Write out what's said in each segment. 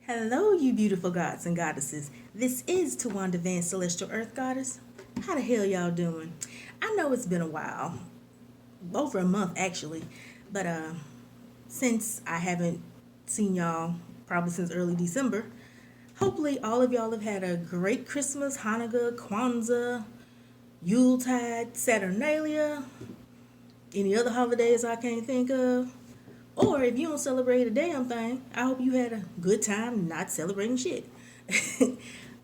Hello, you beautiful gods and goddesses. This is Tawanda Van Celestial Earth Goddess. How the hell y'all doing? I know it's been a while, over a month actually, but since I haven't seen y'all probably since early December, hopefully all of y'all have had a great Christmas, Hanukkah, Kwanzaa, Yuletide, Saturnalia, any other holidays I can't think of. Or if you don't celebrate a damn thing, I hope you had a good time not celebrating shit.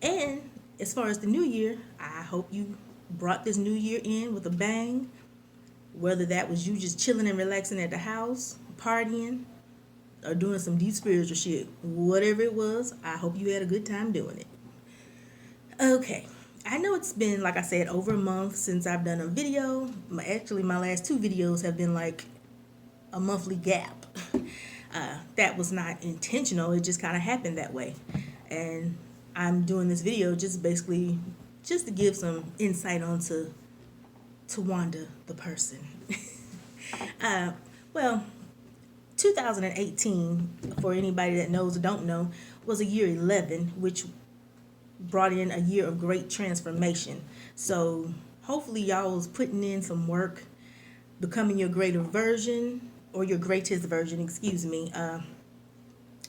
And as far as the new year, I hope you brought this new year in with a bang. Whether that was you just chilling and relaxing at the house, partying, or doing some deep spiritual shit. Whatever it was, I hope you had a good time doing it. Okay. I know it's been, like I said, over a month since I've done a video. Actually, my last two videos have been like a monthly gap. That was not intentional. It just kind of happened that way. And I'm doing this video just basically just to give some insight onto Tawanda the person. Well, 2018, for anybody that knows or don't know, was a year 11, which brought in a year of great transformation. So hopefully y'all was putting in some work, becoming your greater version, or your greatest version, excuse me,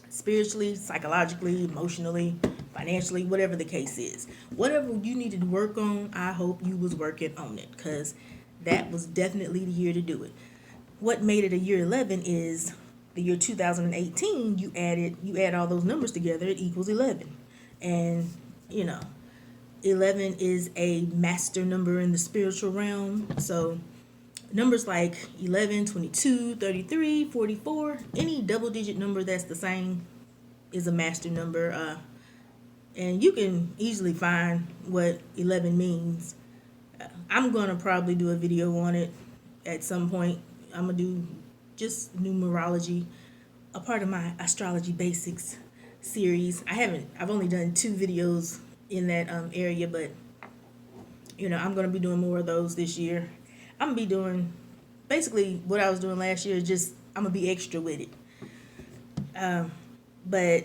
spiritually, psychologically, emotionally, financially, whatever the case is. Whatever you needed to work on, I hope you was working on it, because that was definitely the year to do it. What made it a year 11 is the year 2018, you add all those numbers together, it equals 11. And, 11 is a master number in the spiritual realm, so numbers like 11, 22, 33, 44, any double digit number that's the same is a master number. And you can easily find what 11 means. I'm going to probably do a video on it at some point. I'm going to do just numerology, a part of my astrology basics series. I've only done 2 videos in that area, but I'm going to be doing more of those this year. I'm going to be doing basically what I was doing last year, just I'm going to be extra with it. But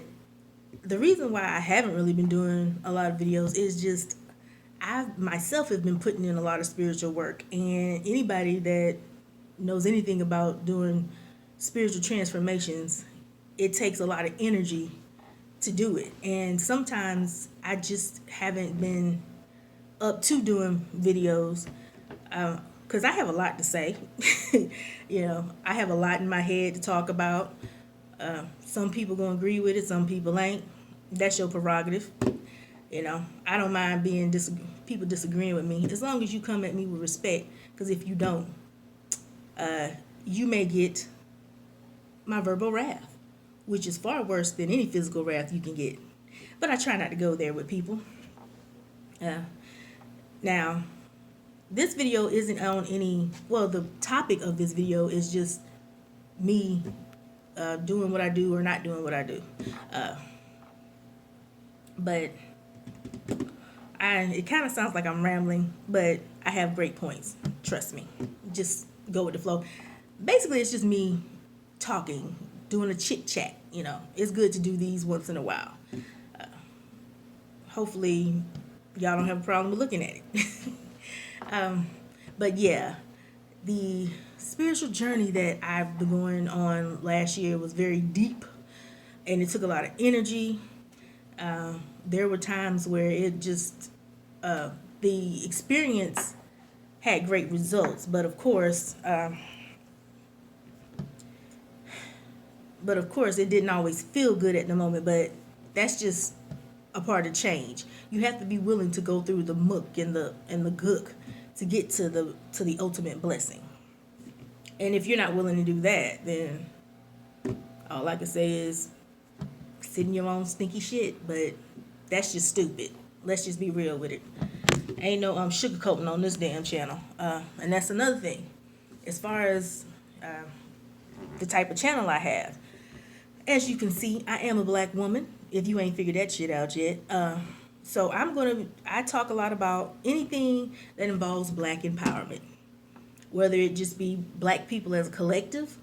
the reason why I haven't really been doing a lot of videos is just I myself have been putting in a lot of spiritual work, and anybody that knows anything about doing spiritual transformations, it takes a lot of energy to do it. And sometimes I just haven't been up to doing videos because I have a lot to say. I have a lot in my head to talk about. Some people gonna agree with it, some people ain't. That's your prerogative. I don't mind people disagreeing with me as long as you come at me with respect. Because if you don't, you may get my verbal wrath, which is far worse than any physical wrath you can get. But I try not to go there with people. Now, this video isn't on the topic of this video is just me doing what I do or not doing what I do. But it kind of sounds like I'm rambling, but I have great points. Trust me. Just go with the flow. Basically, it's just me talking, doing a chit chat. It's good to do these once in a while. Hopefully, y'all don't have a problem with looking at it. But yeah, the spiritual journey that I've been going on last year was very deep, and it took a lot of energy. There were times where it just the experience had great results, but of course it didn't always feel good at the moment. But that's just a part of change. You have to be willing to go through the muck and the gook to get to the ultimate blessing. And if you're not willing to do that, then all I can say is sit in your own stinky shit. But that's just stupid. Let's just be real with it. Ain't no sugarcoating on this damn channel. And that's another thing. As far as the type of channel I have, as you can see, I am a black woman. If you ain't figured that shit out yet. So I talk a lot about anything that involves black empowerment. Whether it just be black people as a collective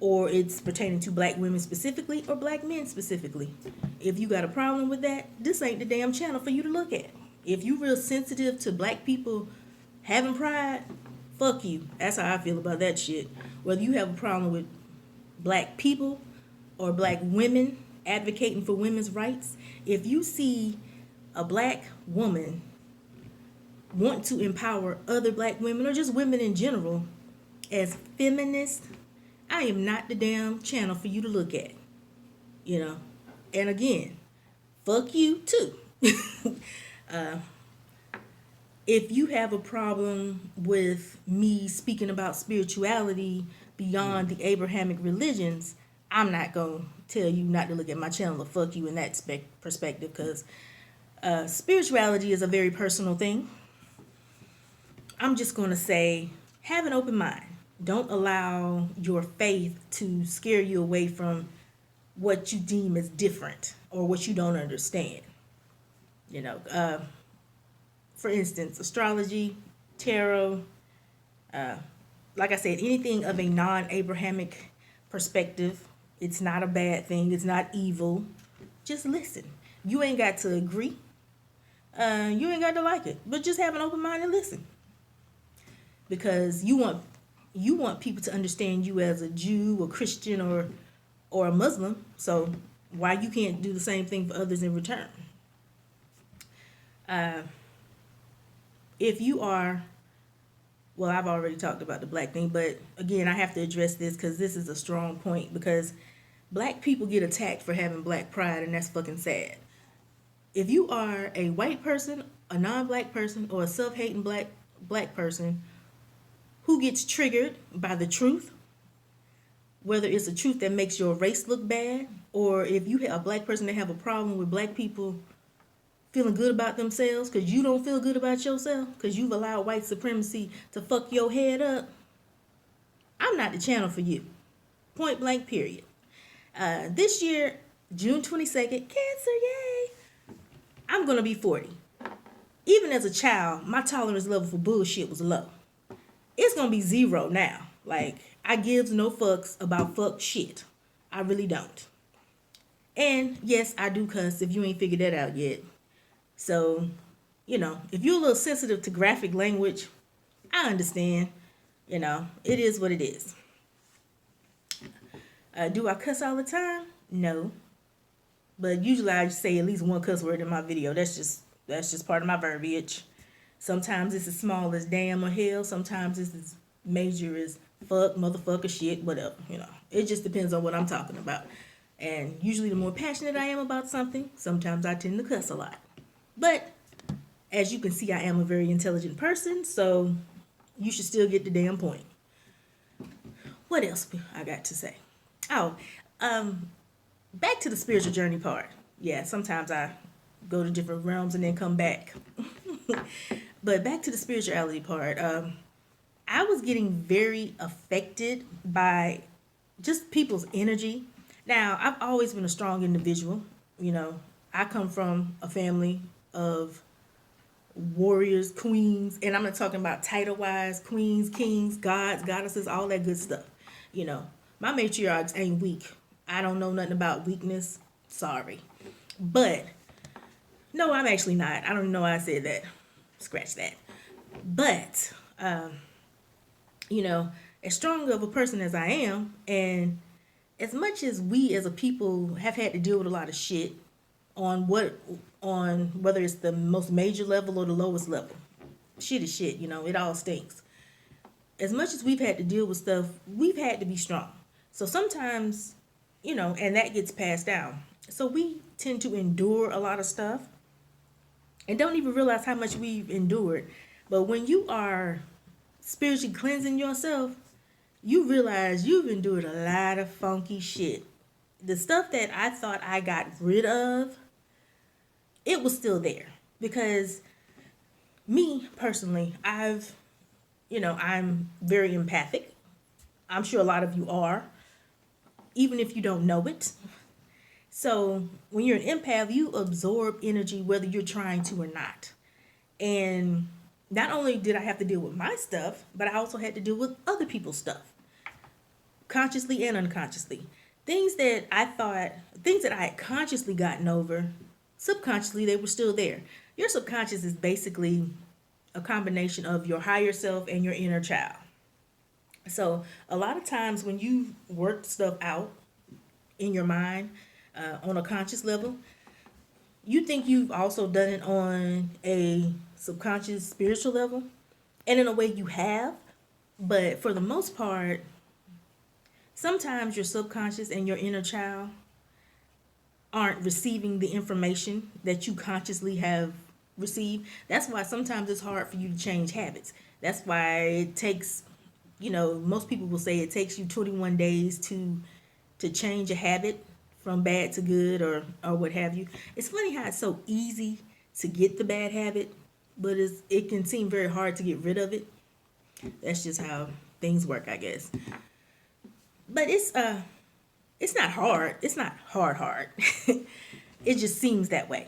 or it's pertaining to black women specifically or black men specifically. If you got a problem with that, this ain't the damn channel for you to look at. If you real sensitive to black people having pride, fuck you. That's how I feel about that shit. Whether you have a problem with black people or black women advocating for women's rights, if you see a black woman want to empower other black women or just women in general as feminists, I am not the damn channel for you to look at. You know? And again, fuck you too. If you have a problem with me speaking about spirituality beyond the Abrahamic religions, I'm not going to tell you not to look at my channel or fuck you in that perspective, because spirituality is a very personal thing. I'm just going to say, have an open mind. Don't allow your faith to scare you away from what you deem as different or what you don't understand. You know, for instance, astrology, tarot, like I said, anything of a non-Abrahamic perspective, it's not a bad thing. It's not evil. Just listen. You ain't got to agree. You ain't got to like it, but just have an open mind and listen. Because you want people to understand you as a Jew or Christian or a Muslim. So why you can't do the same thing for others in return? If you are, well, I've already talked about the black thing, but again, I have to address this because this is a strong point, because black people get attacked for having black pride, and that's fucking sad. If you are a white person, a non-black person, or a self-hating black person who gets triggered by the truth, whether it's a truth that makes your race look bad, or if you have a black person that have a problem with black people feeling good about themselves because you don't feel good about yourself because you've allowed white supremacy to fuck your head up, I'm not the channel for you. Point blank, period. This year, June 22nd, Cancer, yay! I'm going to be 40. Even as a child, my tolerance level for bullshit was low. It's going to be 0 now. Like, I gives no fucks about fuck shit. I really don't. And yes, I do cuss if you ain't figured that out yet. So, you know, if you're a little sensitive to graphic language, I understand. You know, it is what it is. Do I cuss all the time? No. But usually I say at least one cuss word in my video. That's just part of my verbiage. Sometimes it's as small as damn or hell. Sometimes it's as major as fuck, motherfucker, shit, whatever. You know, it just depends on what I'm talking about. And usually the more passionate I am about something, sometimes I tend to cuss a lot. But as you can see, I am a very intelligent person, so you should still get the damn point. What else I got to say? Oh, back to the spiritual journey part. Yeah, sometimes I go to different realms and then come back. But back to the spirituality part. I was getting very affected by just people's energy. Now, I've always been a strong individual. You know, I come from a family of warriors, queens, and I'm not talking about title-wise, queens, kings, gods, goddesses, all that good stuff. You know, my matriarchs ain't weak. I don't know nothing about weakness. Sorry. But, no, I'm actually not. I don't know why I said that. Scratch that. But, you know, as strong of a person as I am, and as much as we as a people have had to deal with a lot of shit on whether it's the most major level or the lowest level, shit is shit, you know, it all stinks. As much as we've had to deal with stuff, we've had to be strong. So sometimes, you know, and that gets passed down. So we tend to endure a lot of stuff and don't even realize how much we've endured. But when you are spiritually cleansing yourself, you realize you've endured a lot of funky shit. The stuff that I thought I got rid of, it was still there. Because me, personally, I'm very empathic. I'm sure a lot of you are, even if you don't know it. So when you're an empath, you absorb energy whether you're trying to or not. And not only did I have to deal with my stuff, but I also had to deal with other people's stuff. consciously and unconsciously. Things that I had consciously gotten over, subconsciously they were still there. Your subconscious is basically a combination of your higher self and your inner child. So a lot of times when you work stuff out in your mind on a conscious level, you think you've also done it on a subconscious spiritual level, and in a way you have, but for the most part, sometimes your subconscious and your inner child aren't receiving the information that you consciously have received. That's why sometimes it's hard for you to change habits. That's why it takes, most people will say it takes you 21 days to change a habit from bad to good, or what have you. It's funny how it's so easy to get the bad habit, but it can seem very hard to get rid of it. That's just how things work, I guess. But it's not hard. It's not hard. It just seems that way.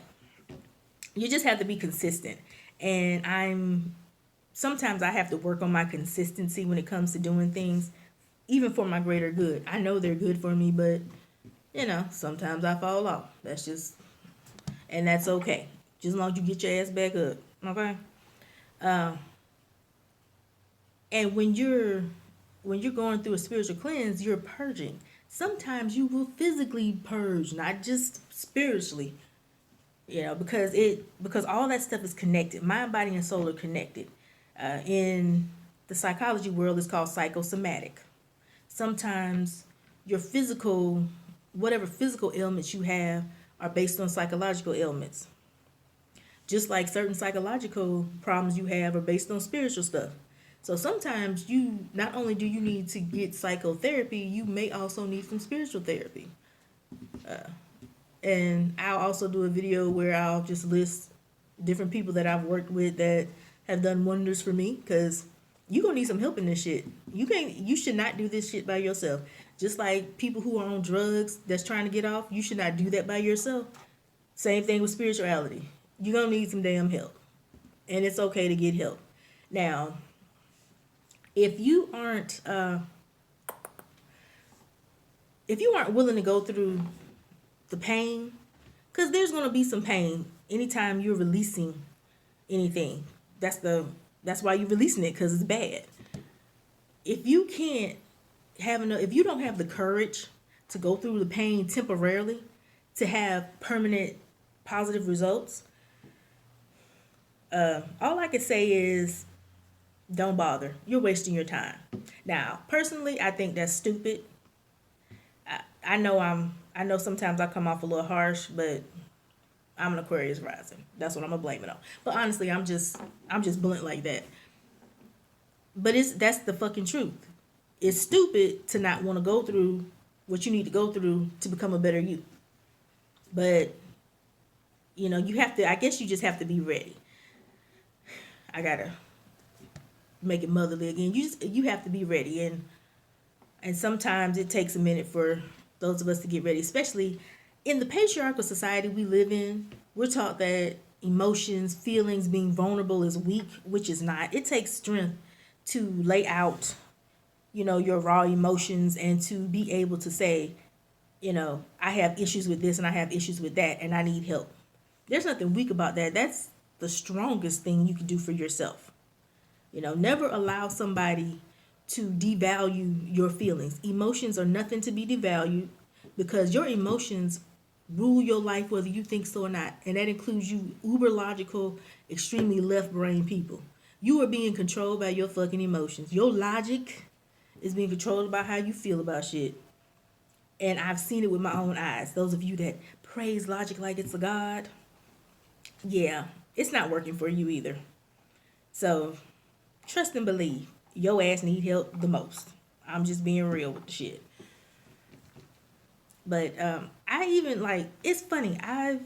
You just have to be consistent. And sometimes I have to work on my consistency when it comes to doing things, even for my greater good. I know they're good for me, but sometimes I fall off. And that's okay. Just as long as you get your ass back up, okay? And when you're going through a spiritual cleanse, you're purging. Sometimes you will physically purge, not just spiritually. Because all that stuff is connected. Mind, body, and soul are connected. In the psychology world, it's called psychosomatic. Sometimes your whatever physical ailments you have are based on psychological ailments. Just like certain psychological problems you have are based on spiritual stuff. So sometimes not only do you need to get psychotherapy, you may also need some spiritual therapy. And I'll also do a video where I'll just list different people that I've worked with that have done wonders for me, because you're going to need some help in this shit. You should not do this shit by yourself. Just like people who are on drugs that's trying to get off, you should not do that by yourself. Same thing with spirituality. You're going to need some damn help. And it's okay to get help. Now, if you aren't willing to go through the pain, because there's going to be some pain anytime you're releasing anything. That's why you're releasing it, because it's bad. If you don't have the courage to go through the pain temporarily to have permanent positive results, all I can say is don't bother. You're wasting your time. Now, personally, I think that's stupid. I know sometimes I come off a little harsh, but I'm an Aquarius rising. That's what I'm gonna blame it on. But honestly, I'm just blunt like that. But that's the fucking truth. It's stupid to not want to go through what you need to go through to become a better you. But you have to. I guess you just have to be ready. I gotta make it motherly again. You have to be ready, and sometimes it takes a minute for those of us to get ready, especially in the patriarchal society we live in. We're taught that emotions, feelings, being vulnerable is weak, which is not. It takes strength to lay out, your raw emotions, and to be able to say, I have issues with this and I have issues with that and I need help. There's nothing weak about that. That's the strongest thing you can do for yourself. Never allow somebody to devalue your feelings. Emotions are nothing to be devalued, because your emotions rule your life whether you think so or not. And that includes you uber logical, extremely left brain people. You are being controlled by your fucking emotions. Your logic is being controlled by how you feel about shit. And I've seen it with my own eyes. Those of you that praise logic like it's a god, yeah, it's not working for you either. So trust and believe. Your ass need help the most. I'm just being real with the shit. But it's funny. I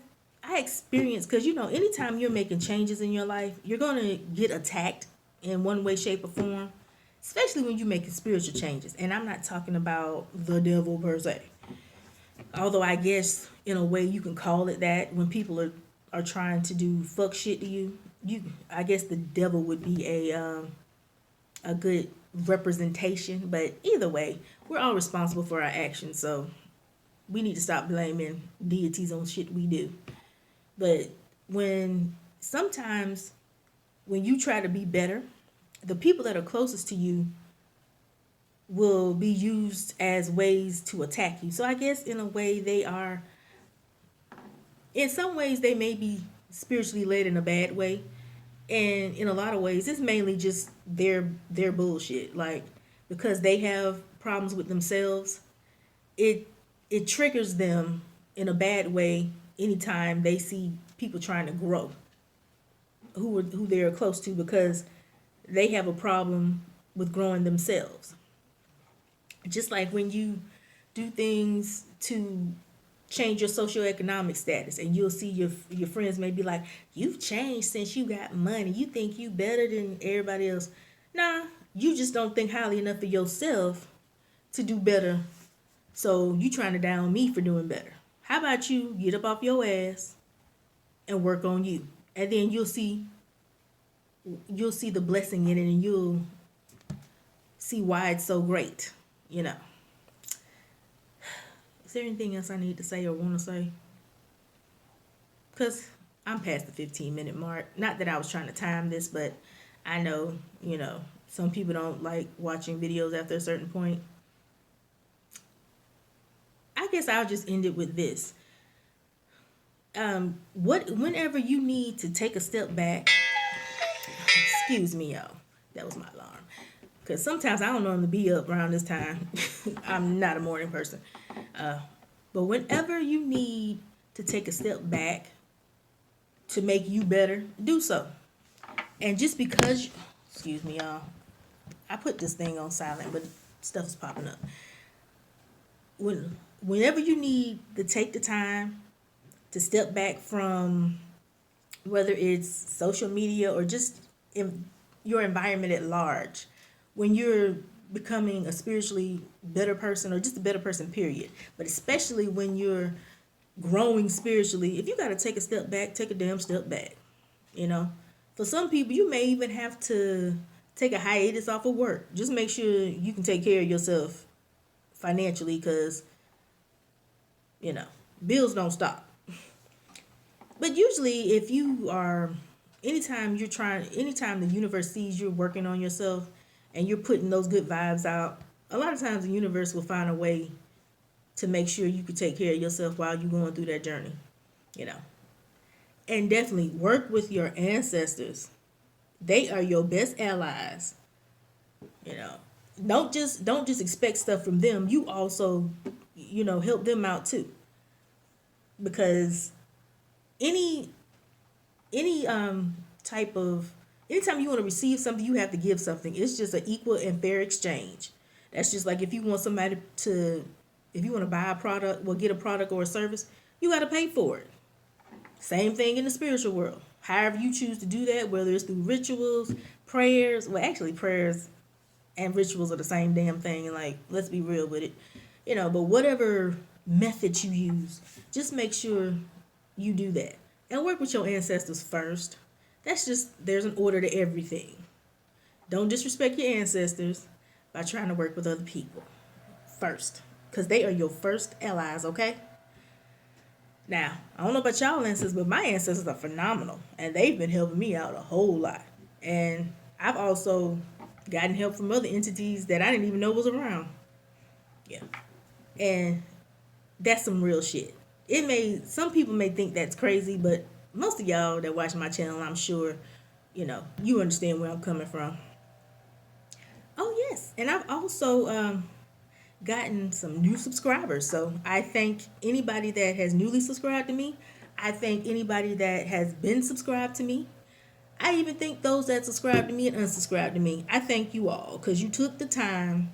experienced, because anytime you're making changes in your life, you're gonna get attacked in one way, shape, or form. Especially when you're making spiritual changes. And I'm not talking about the devil per se. Although I guess in a way you can call it that. When people are trying to do fuck shit to you, I guess the devil would be a good representation. But either way, we're all responsible for our actions. So we need to stop blaming deities on shit we do. But sometimes when you try to be better, the people that are closest to you will be used as ways to attack you. So I guess in a way in some ways they may be spiritually led in a bad way. And in a lot of ways, it's mainly just their bullshit. Like, because they have problems with themselves, it triggers them in a bad way anytime they see people trying to grow who they're close to, because they have a problem with growing themselves. Just like when you do things to change your socioeconomic status, and you'll see your friends may be like, you've changed since you got money, you think you better than everybody else. Nah, you just don't think highly enough of yourself to do better, so you trying to down me for doing better. How about you get up off your ass and work on you, and then you'll see the blessing in it, and you'll see why it's so great. Is there anything else I need to say or want to say? Because I'm past the 15-minute mark. Not that I was trying to time this, but I know, some people don't like watching videos after a certain point. I guess I'll just end it with this. Whenever you need to take a step back, excuse me, y'all. That was my alarm. Because sometimes I don't normally be up around this time. I'm not a morning person. But whenever you need to take a step back to make you better, do so. And just because, excuse me, y'all. I put this thing on silent, but stuff is popping up. Whenever you need to take the time to step back from, whether it's social media or just in your environment at large, when you're becoming a spiritually better person, or just a better person, period, but especially when you're growing spiritually, if you got to take a step back, take a damn step back. For some people, you may even have to take a hiatus off of work. Just make sure you can take care of yourself financially, because bills don't stop. But usually, if you are, anytime the universe sees you're working on yourself and you're putting those good vibes out, a lot of times the universe will find a way to make sure you can take care of yourself while you're going through that journey. And definitely work with your ancestors. They are your best allies. Don't just expect stuff from them. You also, help them out too. Because anytime you want to receive something, you have to give something. It's just an equal and fair exchange. That's just like if you want to buy a product, get a product or a service, you got to pay for it. Same thing in the spiritual world. However you choose to do that, whether it's through rituals, prayers, actually prayers and rituals are the same damn thing. Like, let's be real with it. But whatever method you use, just make sure you do that. And work with your ancestors first. There's an order to everything. Don't disrespect your ancestors by trying to work with other people first. Because they are your first allies, okay? Now, I don't know about y'all ancestors, but my ancestors are phenomenal. And they've been helping me out a whole lot. And I've also gotten help from other entities that I didn't even know was around. Yeah. And that's some real shit. Some people may think that's crazy, but most of y'all that watch my channel, I'm sure, you understand where I'm coming from. Oh, yes. And I've also gotten some new subscribers. So I thank anybody that has newly subscribed to me. I thank anybody that has been subscribed to me. I even thank those that subscribed to me and unsubscribed to me. I thank you all because you took the time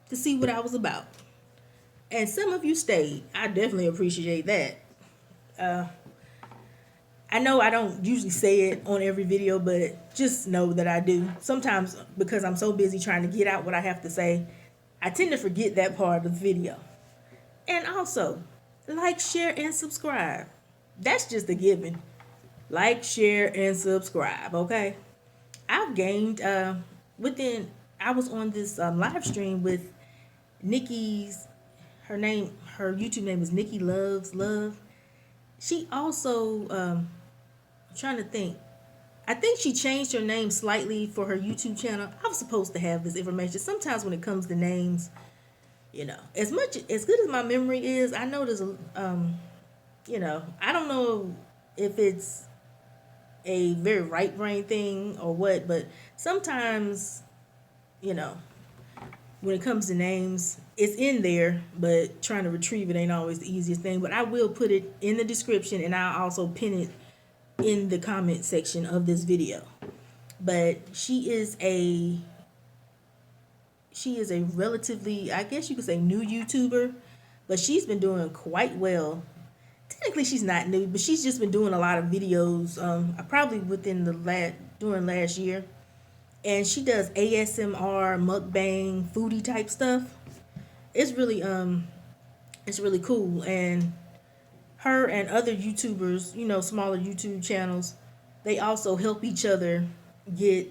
to see what I was about. And some of you stayed. I definitely appreciate that. I know I don't usually say it on every video, but just know that I do. Sometimes because I'm so busy trying to get out what I have to say, I tend to forget that part of the video. And also, like, share, and subscribe. That's just a given. Like, share, and subscribe, okay? I've gained, within I was on this live stream with Nikki's, her YouTube name is Nickyloveslove. She also, I'm trying to think. I think she changed her name slightly for her YouTube channel. I was supposed to have this information. Sometimes when it comes to names, as good as my memory is, I know there's I don't know if it's a very right brain thing or what, but sometimes, when it comes to names, it's in there, but trying to retrieve it ain't always the easiest thing. But I will put it in the description, and I'll also pin it in the comment section of this video. But she is a relatively, I guess you could say, new YouTuber, but she's been doing quite well. Technically she's not new, but she's just been doing a lot of videos, probably within during last year. And she does ASMR mukbang foodie type stuff. It's really cool. And her and other YouTubers, smaller YouTube channels, they also help each other get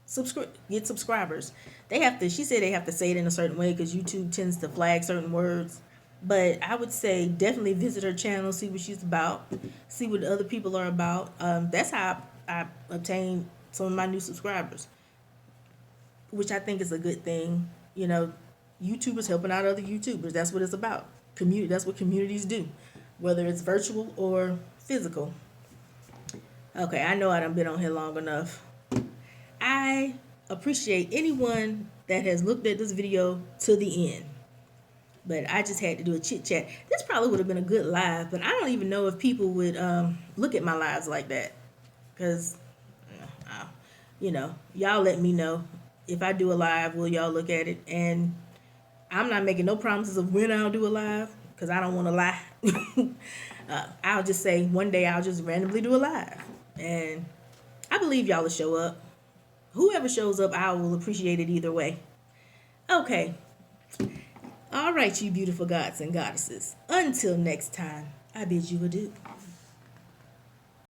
subscribers. She said they have to say it in a certain way because YouTube tends to flag certain words. But I would say definitely visit her channel, see what she's about, see what other people are about. That's how I obtained some of my new subscribers, which I think is a good thing. YouTubers helping out other YouTubers. That's what it's about. That's what communities do, whether it's virtual or physical. Okay, I know I done been on here long enough. I appreciate anyone that has looked at this video to the end. But I just had to do a chit chat. This probably would have been a good live, but I don't even know if people would look at my lives like that. Because, y'all let me know. If I do a live, will y'all look at it? And I'm not making no promises of when I'll do a live, because I don't want to lie. I'll just say one day I'll just randomly do a live. And I believe y'all will show up. Whoever shows up, I will appreciate it either way. Okay. All right, you beautiful gods and goddesses. Until next time, I bid you adieu.